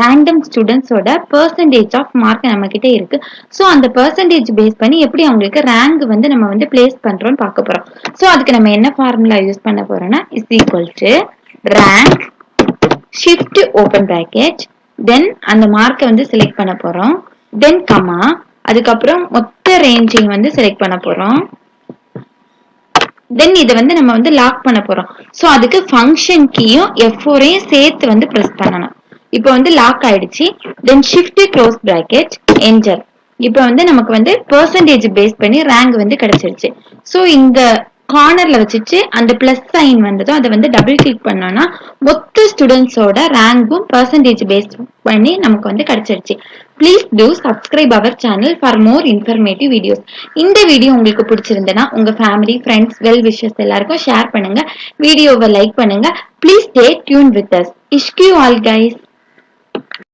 Random ஸ்டூடெண்ட்ஸோட percentage of mark நம்ம கிட்ட இருக்கு. ஸோ அந்த பெர்சன்டேஜ் பேஸ் பண்ணி எப்படி அவங்களுக்கு ரேங்க் வந்து நம்ம வந்து பிளேஸ் பண்றோம்னு பார்க்க போறோம். ஸோ அதுக்கு நம்ம என்ன ஃபார்முலா யூஸ் பண்ண போறோம்னா is equal to rank shift open bracket then அந்த மார்க்கை வந்து செலக்ட் பண்ண போறோம். தென் கமா அதுக்கப்புறம் மொத்த ரேஞ்சையும் வந்து செலக்ட் பண்ண போறோம். தென் இதை வந்து நம்ம வந்து லாக் பண்ண போறோம். ஸோ அதுக்கு ஃபங்க்ஷன் கீயும் F4ஐயும் சேர்த்து வந்து ப்ரெஸ் பண்ணணும். இப்போ வந்து லாக் ஆயிடுச்சு. தென் ஷிஃப்ட் க்ளோஸ் பிராக்கெட் என்டர். இப்போ வந்து நமக்கு வந்து பெர்சன்டேஜ் பேஸ் பண்ணி ரேங்க் வந்து கிடைச்சிருச்சு. ஸோ இந்த கார்னர்ல வச்சுட்டு அந்த பிளஸ் சைன் வந்ததும் அதை வந்து டபுள் கிளிக் பண்ணோம்னா மொத்த ஸ்டூடெண்ட்ஸோட ரேங்கும் பெர்சன்டேஜ் பேஸ் பண்ணி நமக்கு வந்து கிடைச்சிருச்சு. Please to subscribe our channel for more informative videos. இந்த வீடியோ உங்களுக்கு பிடிச்சிருந்தனா உங்க ஃபேமிலி ஃப்ரெண்ட்ஸ் வெல் விஷஸ் எல்லாருக்கும் ஷேர் பண்ணுங்க. வீடியோவை லைக் பண்ணுங்க. Please stay tuned with us. இஷ்கியூ ஆல் கைஸ்.